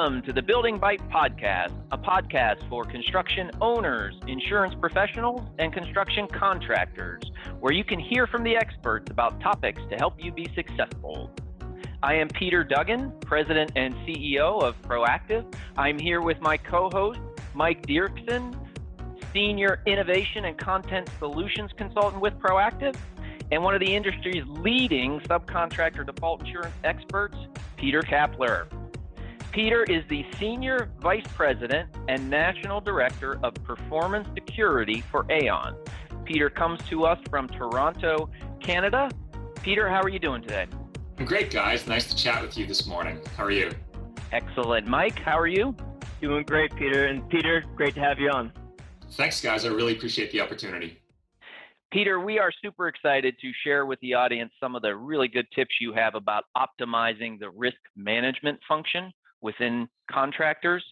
Welcome to the Building Bite Podcast, a podcast for construction owners, insurance professionals, and construction contractors, where you can hear from the experts about topics to help you be successful. I am Peter Duggan, President and CEO of Proactive. I'm here with my co-host, Mike Dirksen, Senior Innovation and Content Solutions Consultant with Proactive, and one of the industry's leading subcontractor default insurance experts, Peter Kapler. Peter is the Senior Vice President and National Director of Performance Security for Aon. Peter comes to us from Toronto, Canada. Peter, how are you doing today? I'm great, guys. Nice to chat with you this morning. How are you? Excellent. Mike, how are you? Doing great, Peter. And Peter, great to have you on. Thanks, guys. I really appreciate the opportunity. Peter, we are super excited to share with the audience some of the really good tips you have about optimizing the risk management function within contractors.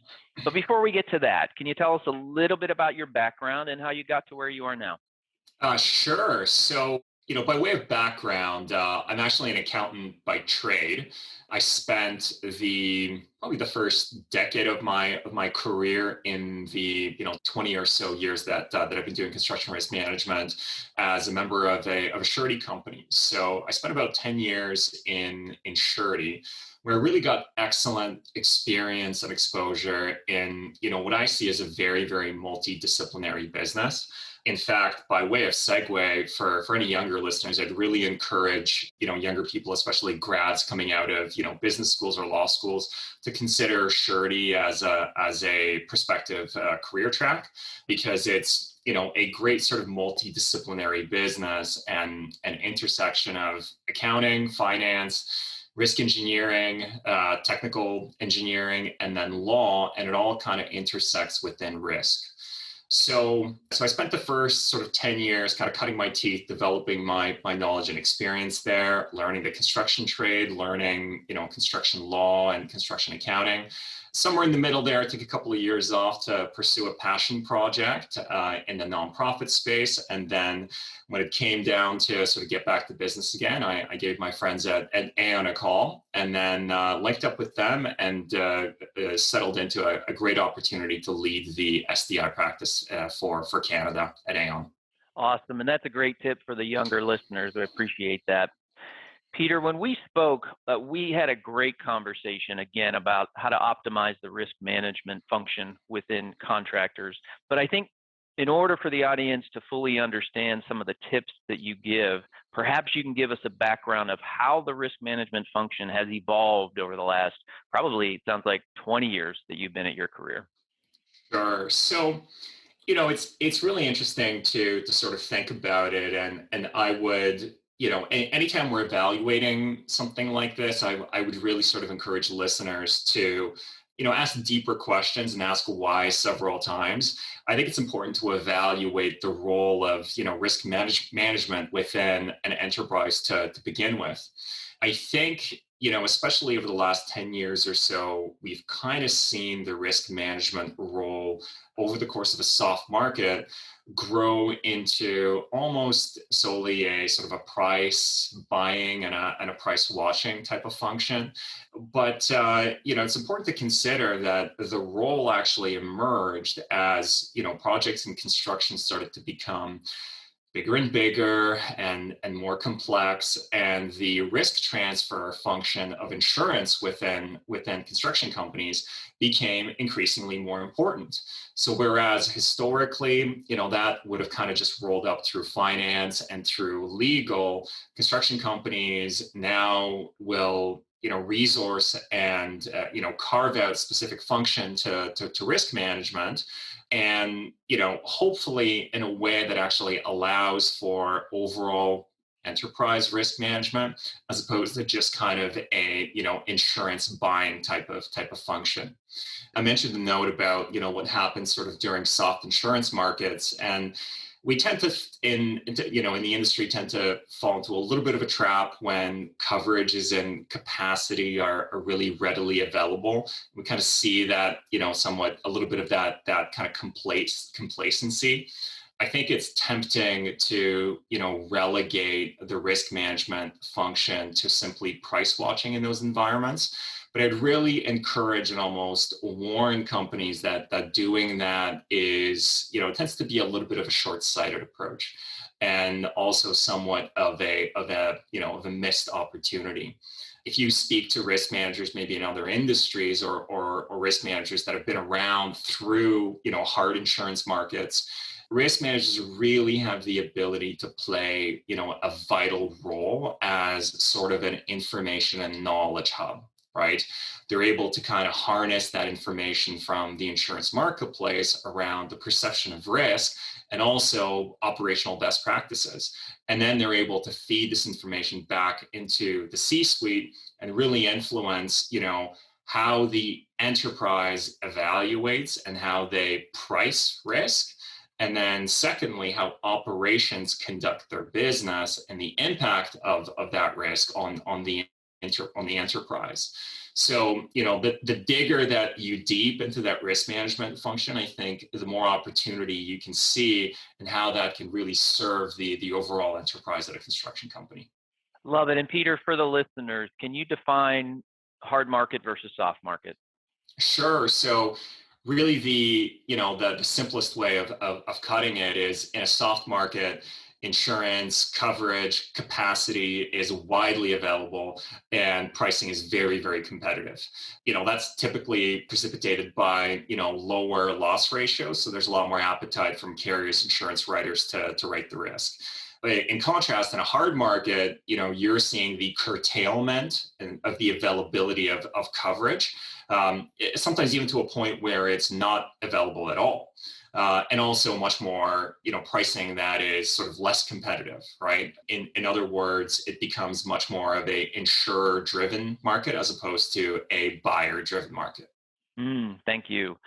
But before we get to that, can you tell us a little bit about your background and how you got to where you are now? Sure. So, by way of background, I'm actually an accountant by trade. I spent probably the first decade of my career in the 20 or so years that I've been doing construction risk management as a member of a surety company. So I spent about 10 years in surety, where I really got excellent experience and exposure in what I see as a very, very multidisciplinary business. In fact, by way of segue for any younger listeners, I'd really encourage younger people, especially grads coming out of business schools or law schools, to consider surety as a prospective career track, because it's a great sort of multidisciplinary business and an intersection of accounting, finance, risk engineering, technical engineering, and then law, and it all kind of intersects within risk. So I spent the first sort of 10 years kind of cutting my teeth, developing my knowledge and experience there, learning the construction trade, learning, construction law and construction accounting. Somewhere in the middle there, I took a couple of years off to pursue a passion project in the nonprofit space. And then when it came down to sort of get back to business again, I gave my friends at Aon a call, and then linked up with them and settled into a great opportunity to lead the SDI practice for Canada at Aon. Awesome. And that's a great tip for the younger listeners. I appreciate that. Peter, when we spoke, we had a great conversation again about how to optimize the risk management function within contractors. But I think in order for the audience to fully understand some of the tips that you give, perhaps you can give us a background of how the risk management function has evolved over the last, probably, it sounds like 20 years that you've been at your career. Sure. So, it's really interesting to sort of think about it. And I would, anytime we're evaluating something like this, I would really sort of encourage listeners to, ask deeper questions and ask why several times. I think it's important to evaluate the role of, risk management within an enterprise to begin with. I think, especially over the last 10 years or so, we've kind of seen the risk management role over the course of a soft market grow into almost solely a sort of a price buying and a price watching type of function. But, it's important to consider that the role actually emerged as, projects and construction started to become bigger and bigger and more complex, and the risk transfer function of insurance within construction companies became increasingly more important. So whereas historically, that would have kind of just rolled up through finance and through legal, construction companies now will resource and carve out specific function to risk management, and hopefully in a way that actually allows for overall enterprise risk management, as opposed to just kind of a insurance buying type of function. I mentioned the note about what happens sort of during soft insurance markets, and we tend to, in the industry, tend to fall into a little bit of a trap when coverages and capacity are really readily available. We kind of see that, somewhat a little bit of that kind of complacency. I think it's tempting to, relegate the risk management function to simply price watching in those environments. But I'd really encourage and almost warn companies that doing that is, it tends to be a little bit of a short-sighted approach, and also somewhat of a missed opportunity. If you speak to risk managers, maybe in other industries, or risk managers that have been around through, hard insurance markets, risk managers really have the ability to play, a vital role as sort of an information and knowledge hub, right? They're able to kind of harness that information from the insurance marketplace around the perception of risk and also operational best practices. And then they're able to feed this information back into the C-suite and really influence, how the enterprise evaluates and how they price risk. And then secondly, how operations conduct their business and the impact of that risk on the enterprise. So, the digger that you deep into that risk management function, I think the more opportunity you can see and how that can really serve the overall enterprise at a construction company. Love it. And Peter, for the listeners, can you define hard market versus soft market? Sure. So really the simplest way of cutting it is, in a soft market, insurance coverage capacity is widely available and pricing is very, very competitive. That's typically precipitated by, lower loss ratios. So there's a lot more appetite from carriers, insurance writers to write the risk. In contrast, in a hard market, you're seeing the curtailment of the availability of coverage, sometimes even to a point where it's not available at all. And also much more, pricing that is sort of less competitive, right? In other words, it becomes much more of a insurer-driven market as opposed to a buyer-driven market. Thank you.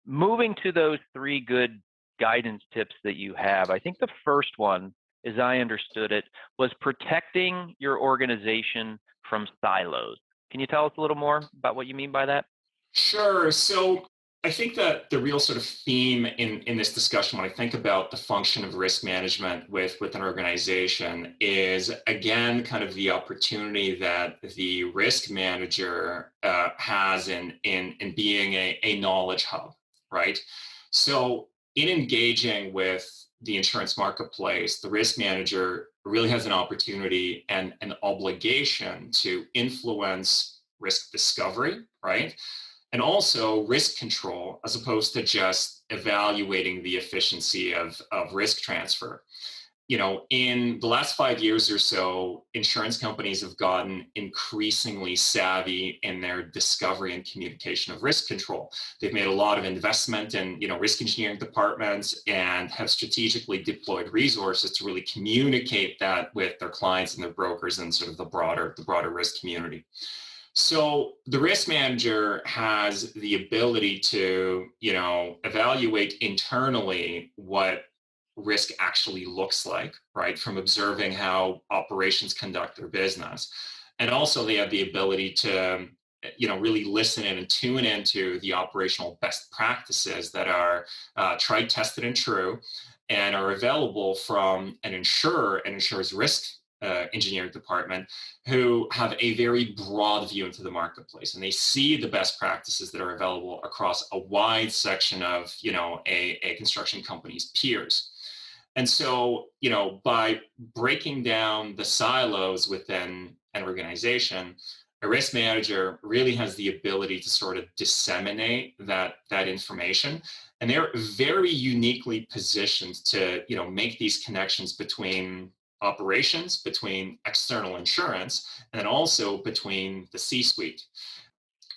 Moving to those three good guidance tips that you have, I think the first one, as I understood it, was protecting your organization from silos. Can you tell us a little more about what you mean by that? Sure. So I think that the real sort of theme in this discussion, when I think about the function of risk management with an organization, is again kind of the opportunity that the risk manager has in being a knowledge hub, right? So in engaging with the insurance marketplace, the risk manager really has an opportunity and an obligation to influence risk discovery, right? And also risk control, as opposed to just evaluating the efficiency of risk transfer. In the last 5 years or so, insurance companies have gotten increasingly savvy in their discovery and communication of risk control. They've made a lot of investment in, risk engineering departments and have strategically deployed resources to really communicate that with their clients and their brokers and sort of the broader risk community. So the risk manager has the ability to, evaluate internally what risk actually looks like, right? From observing how operations conduct their business. And also they have the ability to, really listen in and tune into the operational best practices that are tried, tested, and true, and are available from an insurer and insurer's risk engineering department, who have a very broad view into the marketplace, and they see the best practices that are available across a wide section of a construction company's peers. And so by breaking down the silos within an organization, a risk manager really has the ability to sort of disseminate that information, and they're very uniquely positioned to make these connections between operations, between external insurance, and then also between the C-suite.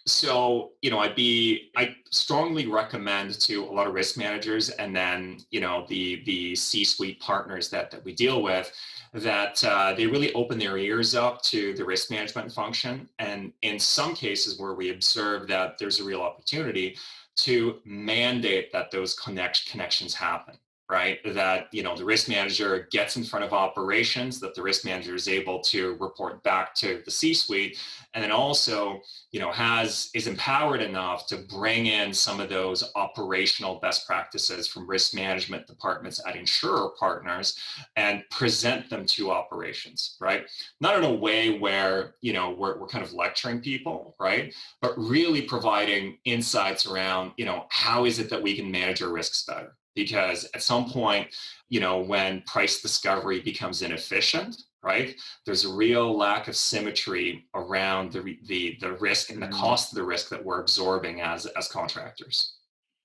So, I strongly recommend to a lot of risk managers and then, the C-suite partners that we deal with, that they really open their ears up to the risk management function. And in some cases where we observe that there's a real opportunity, to mandate that those connections happen. right? That, the risk manager gets in front of operations, that the risk manager is able to report back to the C-suite, and then also, is empowered enough to bring in some of those operational best practices from risk management departments at insurer partners and present them to operations, right? Not in a way where, we're kind of lecturing people, right? But really providing insights around, how is it that we can manage our risks better? Because at some point, when price discovery becomes inefficient, right, there's a real lack of symmetry around the risk and the cost of the risk that we're absorbing as contractors.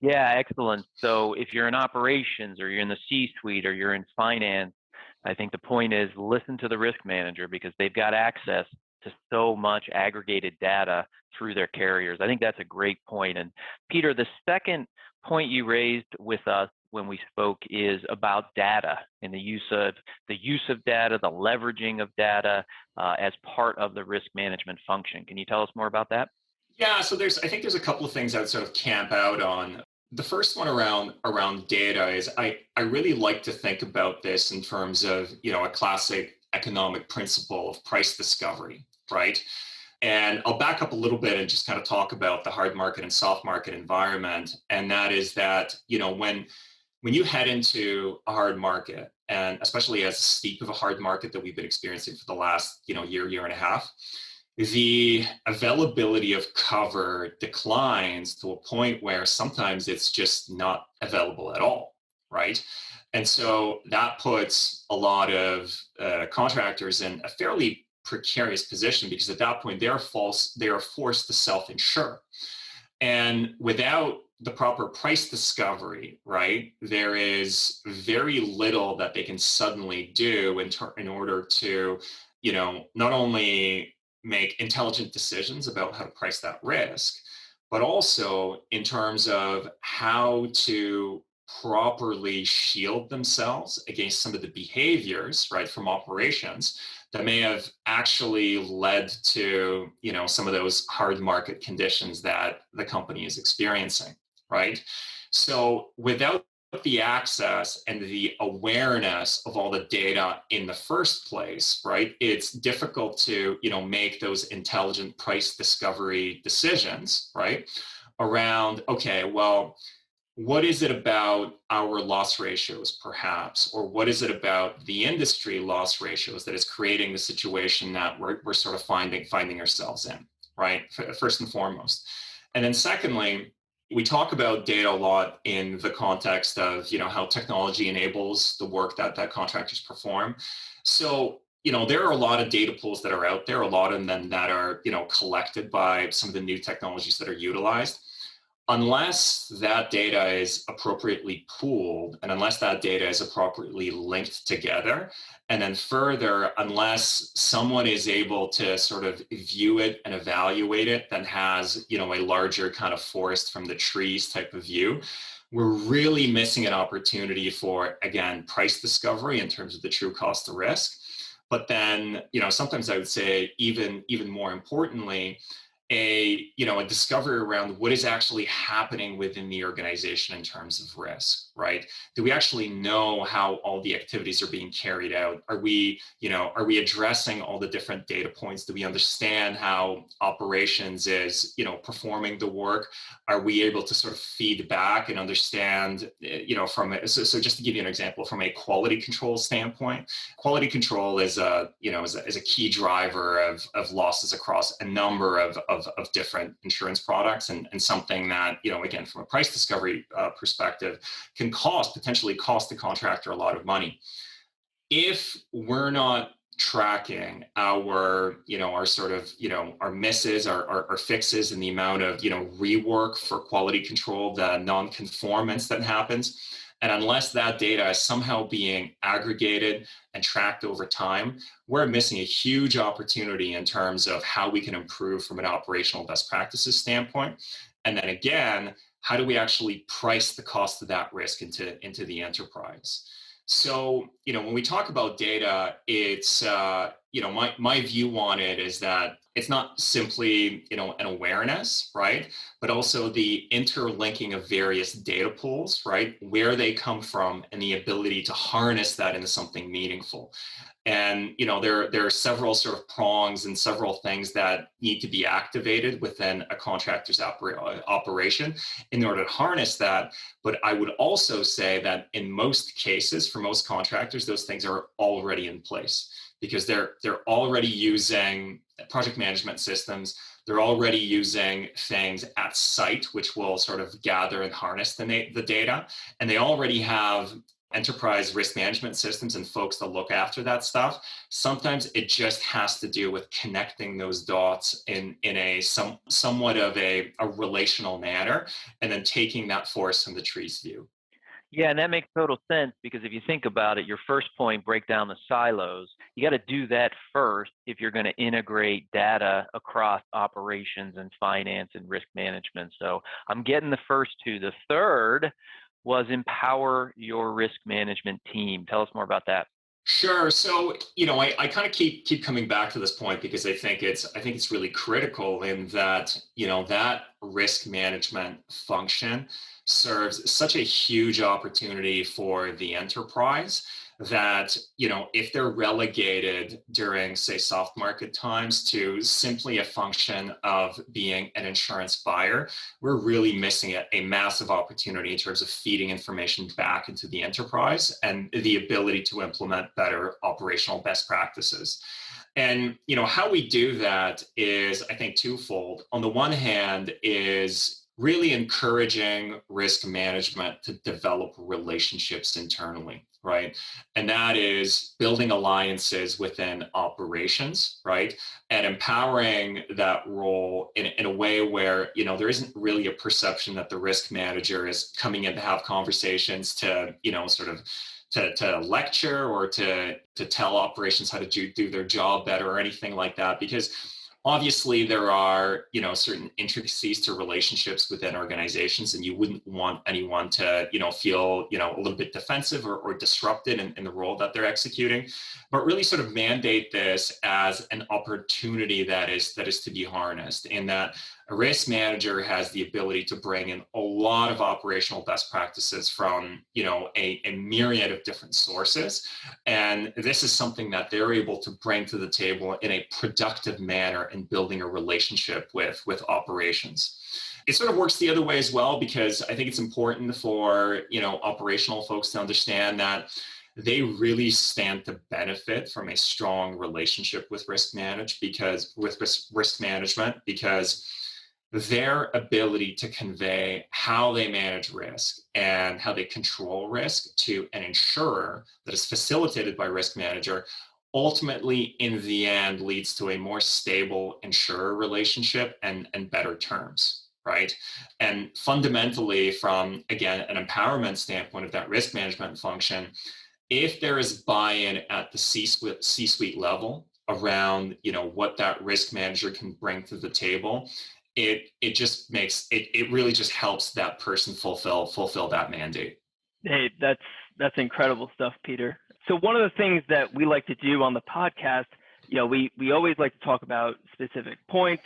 Yeah, excellent. So if you're in operations or you're in the C-suite or you're in finance, I think the point is listen to the risk manager because they've got access to so much aggregated data through their carriers. I think that's a great point. And Peter, the second point you raised with us when we spoke is about data and the use of data, the leveraging of data as part of the risk management function. Can you tell us more about that? Yeah, so I think there's a couple of things I would sort of camp out on. The first one around data is I really like to think about this in terms of, a classic economic principle of price discovery, right? And I'll back up a little bit and just kind of talk about the hard market and soft market environment. And that is that, when you head into a hard market, and especially as steep of a hard market that we've been experiencing for the last, year and a half, the availability of cover declines to a point where sometimes it's just not available at all, right? And so that puts a lot of contractors in a fairly precarious position because at that point they are forced to self-insure. And without the proper price discovery, right, there is very little that they can suddenly do in order to, not only make intelligent decisions about how to price that risk, but also in terms of how to properly shield themselves against some of the behaviors, right, from operations that may have actually led to, some of those hard market conditions that the company is experiencing, right? So without the access and the awareness of all the data in the first place, right, it's difficult to, make those intelligent price discovery decisions, right, around, okay, well, what is it about our loss ratios, perhaps, or what is it about the industry loss ratios that is creating the situation that we're sort of finding ourselves in, right? First and foremost. And then secondly, we talk about data a lot in the context of, how technology enables the work that contractors perform. So, there are a lot of data pools that are out there, a lot of them that are, collected by some of the new technologies that are utilized. Unless that data is appropriately pooled and unless that data is appropriately linked together, and then further, unless someone is able to sort of view it and evaluate it that has, a larger kind of forest from the trees type of view, we're really missing an opportunity for, again, price discovery in terms of the true cost of risk. But then, sometimes I would say even more importantly, a discovery around what is actually happening within the organization in terms of risk, right? Do we actually know how all the activities are being carried out? Are we addressing all the different data points? Do we understand how operations is, performing the work? Are we able to sort of feed back and understand, so just to give you an example, from a quality control standpoint, quality control is a key driver of losses across a number of different insurance products, and something that, again, from a price discovery perspective, can potentially cost the contractor a lot of money. If we're not tracking our sort of, our misses, our fixes, and the amount of, rework for quality control, the non-conformance that happens, and unless that data is somehow being aggregated and tracked over time, we're missing a huge opportunity in terms of how we can improve from an operational best practices standpoint. And then again, how do we actually price the cost of that risk into the enterprise? So, when we talk about data, it's, my view on it is that it's not simply, an awareness, right? But also the interlinking of various data pools, right? Where they come from and the ability to harness that into something meaningful. And there are several sort of prongs and several things that need to be activated within a contractor's operation in order to harness that. But I would also say that in most cases, for most contractors, those things are already in place because they're already using project management systems. They're already using things at site, which will sort of gather and harness the data. And they already have enterprise risk management systems and folks that look after that stuff. Sometimes it just has to do with connecting those dots in a somewhat of a relational manner, and then taking that forest from the tree's view. Yeah, and that makes total sense because if you think about it, your first point, break down the silos, you got to do that first if you're going to integrate data across operations and finance and risk management. So I'm getting the first two. The third was empower your risk management team. Tell us more about that. Sure. So, I kind of keep coming back to this point because I think it's really critical in that, that risk management function serves such a huge opportunity for the enterprise that, if they're relegated during, say, soft market times to simply a function of being an insurance buyer, we're really missing a massive opportunity in terms of feeding information back into the enterprise and the ability to implement better operational best practices. And how we do that is, I think, twofold. On the one hand is really encouraging risk management to develop relationships internally, right? And that is building alliances within operations, right? And empowering that role in a way where, there isn't really a perception that the risk manager is coming in to have conversations to, sort of to lecture or to tell operations how to do their job better or anything like that. Because obviously, there are, certain intricacies to relationships within organizations, and you wouldn't want anyone to, feel, a little bit defensive or disrupted in the role that they're executing, but really sort of mandate this as an opportunity that is to be harnessed, in that a risk manager has the ability to bring in a lot of operational best practices from, a myriad of different sources. And this is something that they're able to bring to the table in a productive manner in building a relationship with operations. It sort of works the other way as well, because I think it's important for, operational folks to understand that they really stand to benefit from a strong relationship with risk management because their ability to convey how they manage risk and how they control risk to an insurer that is facilitated by risk manager ultimately in the end leads to a more stable insurer relationship and better terms, right? And fundamentally, from again an empowerment standpoint of that risk management function, if there is buy-in at the C-suite level around what that risk manager can bring to the table, it just makes it really just helps that person fulfill that mandate. Hey, that's incredible stuff, Peter. So one of the things that we like to do on the podcast, we always like to talk about specific points,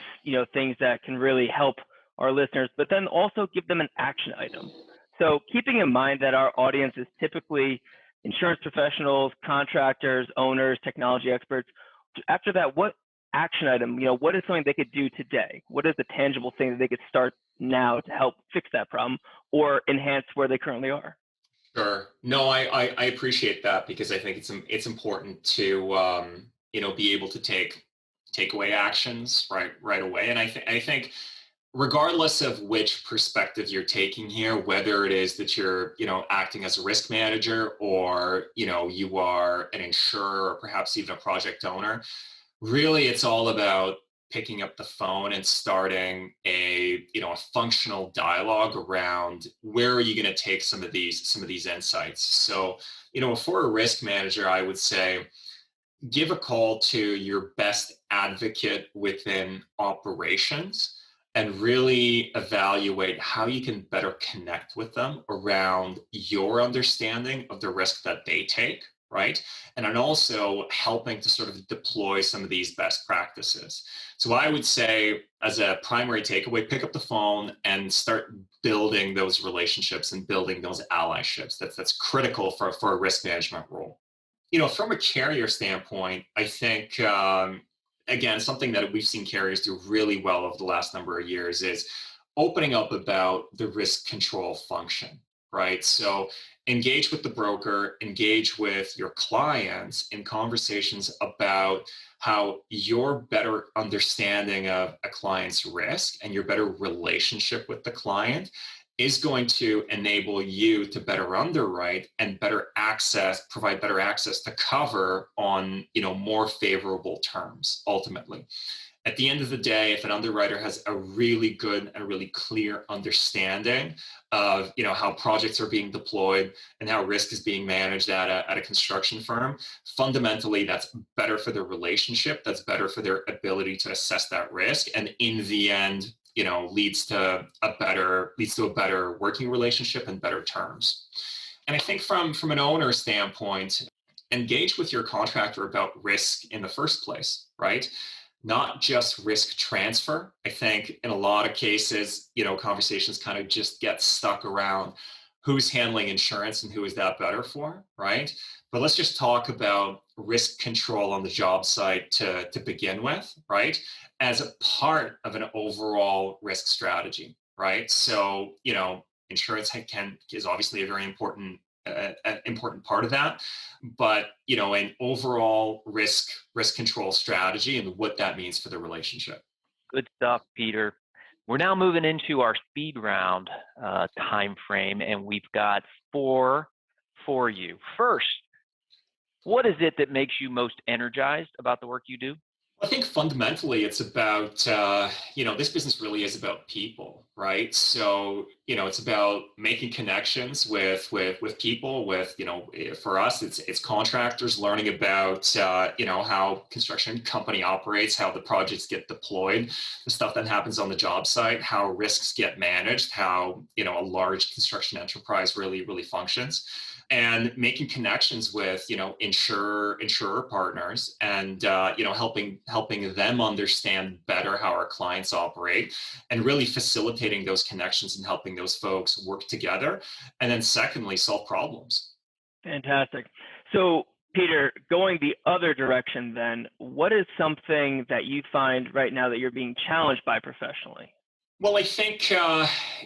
things that can really help our listeners, but then also give them an action item. So keeping in mind that our audience is typically insurance professionals, contractors, owners, technology experts, after that, what action item, what is something they could do today? What is the tangible thing that they could start now to help fix that problem or enhance where they currently are? Sure. No, I appreciate that, because I think it's important to be able to take away actions right away. And I think regardless of which perspective you're taking here, whether it is that you're acting as a risk manager or you are an insurer or perhaps even a project owner, really it's all about picking up the phone and starting a functional dialogue around where are you going to take some of these insights. So for a risk manager, I would say give a call to your best advocate within operations and really evaluate how you can better connect with them around your understanding of the risk that they take, right? And then also helping to sort of deploy some of these best practices. So I would say, as a primary takeaway, pick up the phone and start building those relationships and building those allyships. That's critical for a risk management role. From a carrier standpoint, I think, again, something that we've seen carriers do really well over the last number of years is opening up about the risk control function, right? So engage with the broker, engage with your clients in conversations about how your better understanding of a client's risk and your better relationship with the client is going to enable you to better underwrite and provide better access to cover on, more favorable terms ultimately. At the end of the day, if an underwriter has a really good and really clear understanding of, how projects are being deployed and how risk is being managed at a construction firm, fundamentally that's better for their relationship, that's better for their ability to assess that risk, and in the end, leads to a better working relationship and better terms. And I think from an owner standpoint, engage with your contractor about risk in the first place, right? Not just risk transfer. I think in a lot of cases, conversations kind of just get stuck around who's handling insurance and who is that better for, right? But let's just talk about risk control on the job site to begin with, right? As a part of an overall risk strategy, right? So, insurance is obviously a very important part of that, but an overall risk control strategy and what that means for the relationship. Good stuff, Peter. We're now moving into our speed round time frame, and we've got 4 for you. First, what is it that makes you most energized about the work you do? I think fundamentally it's about, this business really is about people, right? So, it's about making connections with people, for us, it's contractors learning about, how construction company operates, how the projects get deployed, the stuff that happens on the job site, how risks get managed, how, a large construction enterprise really functions. And making connections with, insurer partners and, helping them understand better how our clients operate and really facilitating those connections and helping those folks work together. And then secondly, solve problems. Fantastic. So Peter, going the other direction then, what is something that you find right now that you're being challenged by professionally? Well, I think,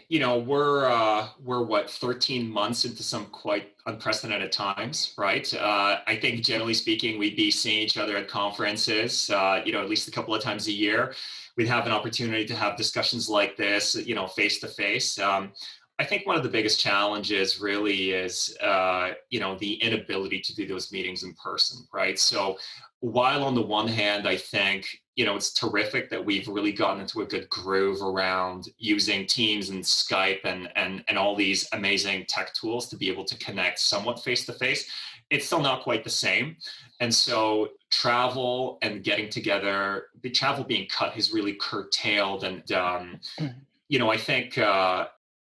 we're what, 13 months into some quite unprecedented times, right? I think generally speaking, we'd be seeing each other at conferences, at least a couple of times a year. We'd have an opportunity to have discussions like this, face to face. I think one of the biggest challenges really is, the inability to do those meetings in person, right? So while on the one hand, I think, it's terrific that we've really gotten into a good groove around using Teams and Skype and all these amazing tech tools to be able to connect somewhat face to face, it's still not quite the same. And so travel and getting together, the travel being cut has really curtailed. And, I think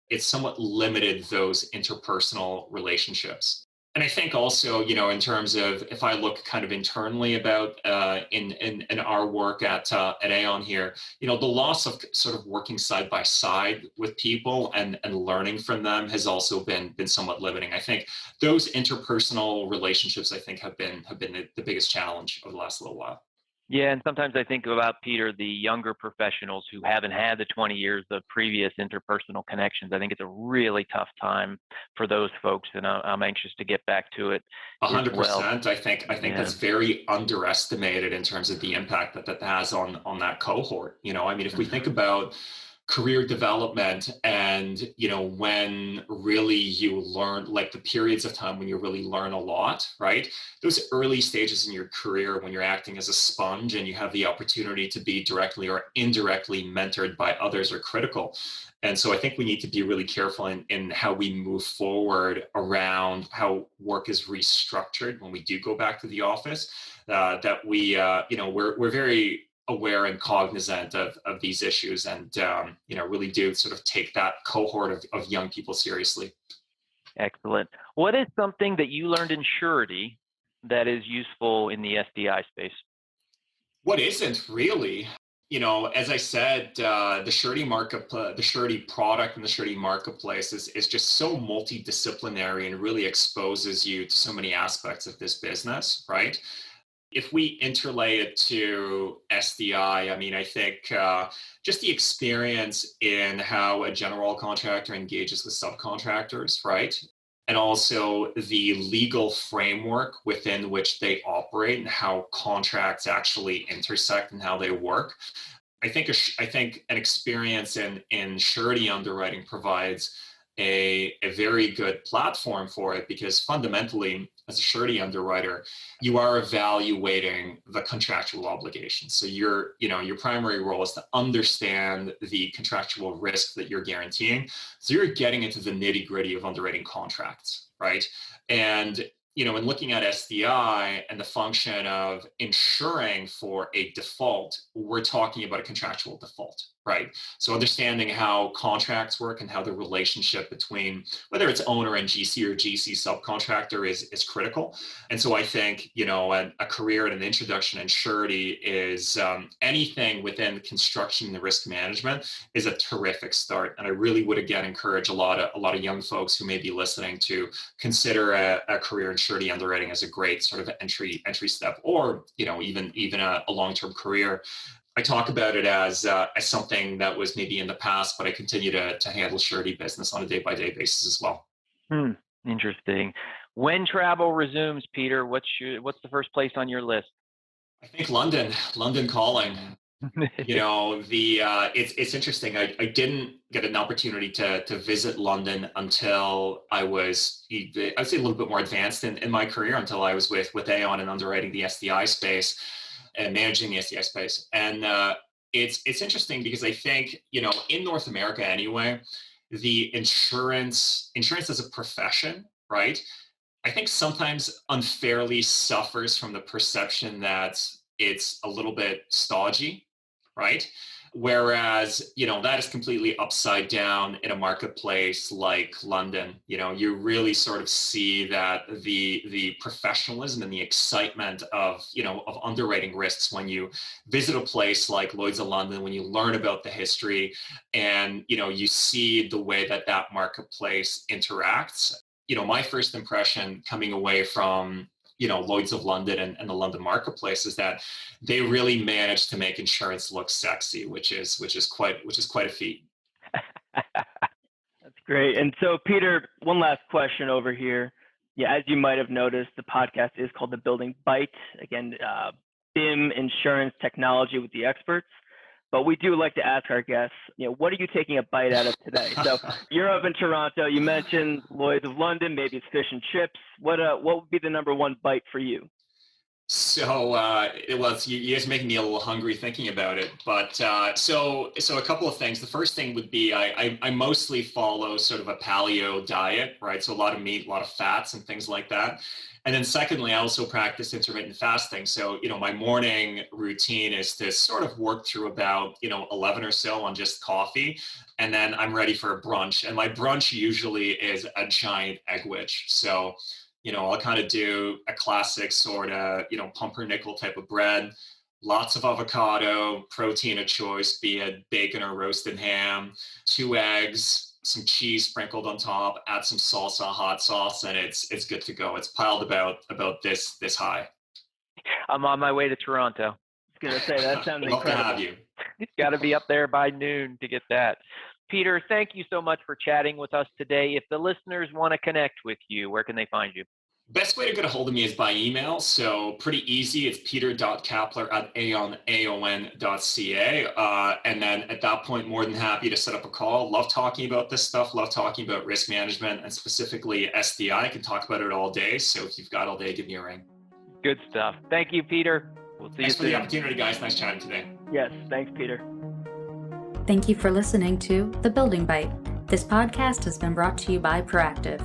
it's somewhat limited those interpersonal relationships. And I think also, in terms of if I look kind of internally about in our work at Aon here, the loss of sort of working side by side with people and learning from them has also been somewhat limiting. I think those interpersonal relationships, I think, have been the biggest challenge over the last little while. Yeah, and sometimes I think about, Peter, the younger professionals who haven't had the 20 years of previous interpersonal connections. I think it's a really tough time for those folks, and I'm anxious to get back to it. 100%. Well. I think that's very underestimated in terms of the impact that has on that cohort. If we think about career development and when really you learn, like the periods of time when you really learn a lot, right? Those early stages in your career when you're acting as a sponge and you have the opportunity to be directly or indirectly mentored by others are critical. And so I think we need to be really careful in how we move forward around how work is restructured when we do go back to the office, that we're very aware and cognizant of these issues and, really do sort of take that cohort of young people seriously. Excellent. What is something that you learned in surety that is useful in the SDI space? What isn't really? As I said, the surety market, the surety product and the surety marketplace is just so multidisciplinary and really exposes you to so many aspects of this business, right? If we interlay it to SDI, I mean, I think just the experience in how a general contractor engages with subcontractors, right? And also the legal framework within which they operate and how contracts actually intersect and how they work. I think an experience in surety underwriting provides a very good platform for it, because fundamentally, as a surety underwriter, you are evaluating the contractual obligations. So your primary role is to understand the contractual risk that you're guaranteeing. So you're getting into the nitty-gritty of underwriting contracts, right? And in looking at SDI and the function of insuring for a default, we're talking about a contractual default, right? So understanding how contracts work and how the relationship between whether it's owner and GC or GC subcontractor is critical. And so I think, a career and an introduction in surety is anything within construction and risk management is a terrific start. And I really would again encourage a lot of young folks who may be listening to consider a career in surety underwriting as a great sort of entry step, or even a long-term career. I talk about it as something that was maybe in the past, but I continue to handle surety business on a day-by-day basis as well. Interesting. When travel resumes, Peter, what's the first place on your list? I think London calling. It's interesting. I didn't get an opportunity to visit London until I was, I'd say, a little bit more advanced in my career, until I was with Aon and underwriting the SDI space and managing the SDI space. And it's interesting because I think, in North America anyway, the insurance as a profession, right? I think sometimes unfairly suffers from the perception that it's a little bit stodgy, right? Whereas, that is completely upside down in a marketplace like London. You really sort of see that the professionalism and the excitement of underwriting risks when you visit a place like Lloyd's of London, when you learn about the history and, you see the way that marketplace interacts. My first impression coming away from Lloyd's of London and the London marketplace is that they really managed to make insurance look sexy, which is quite a feat. That's great. And so, Peter, one last question over here. Yeah, as you might have noticed, the podcast is called The Building Bite. Again, BIM insurance technology with the experts. But we do like to ask our guests, what are you taking a bite out of today? So you're up in Toronto. You mentioned Lloyd's of London. Maybe it's fish and chips. What would be the number one bite for you? So, you guys making me a little hungry thinking about it. But so a couple of things. The first thing would be I mostly follow sort of a paleo diet, right? So a lot of meat, a lot of fats and things like that. And then secondly, I also practice intermittent fasting. So, my morning routine is to sort of work through about, 11 or so on just coffee. And then I'm ready for a brunch. And my brunch usually is a giant egg wedge. So, I'll kind of do a classic sort of, pumpernickel type of bread, lots of avocado, protein of choice, be it bacon or roasted ham, 2 eggs, some cheese sprinkled on top, add some salsa, hot sauce, and it's good to go. It's piled about this high. I'm on my way to Toronto. I was going to say, that sounds incredible. Love to have you. It's got to be up there by noon to get that. Peter, thank you so much for chatting with us today. If the listeners want to connect with you, where can they find you? Best way to get a hold of me is by email. So pretty easy. It's peter.kapler@aon.ca. And then at that point, more than happy to set up a call. Love talking about this stuff. Love talking about risk management and specifically SDI. I can talk about it all day. So if you've got all day, give me a ring. Good stuff. Thank you, Peter. We'll see you soon. Thanks for the opportunity, guys. Nice chatting today. Yes. Thanks, Peter. Thank you for listening to The Building Bite. This podcast has been brought to you by Proactive.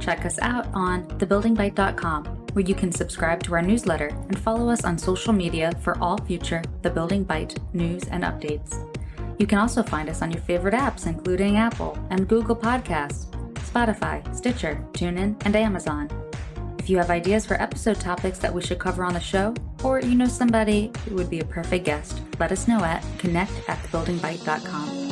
Check us out on thebuildingbite.com, where you can subscribe to our newsletter and follow us on social media for all future The Building Bite news and updates. You can also find us on your favorite apps, including Apple and Google Podcasts, Spotify, Stitcher, TuneIn, and Amazon. If If you have ideas for episode topics that we should cover on the show, or you know somebody who would be a perfect guest, let us know at connect@thebuildingbite.com.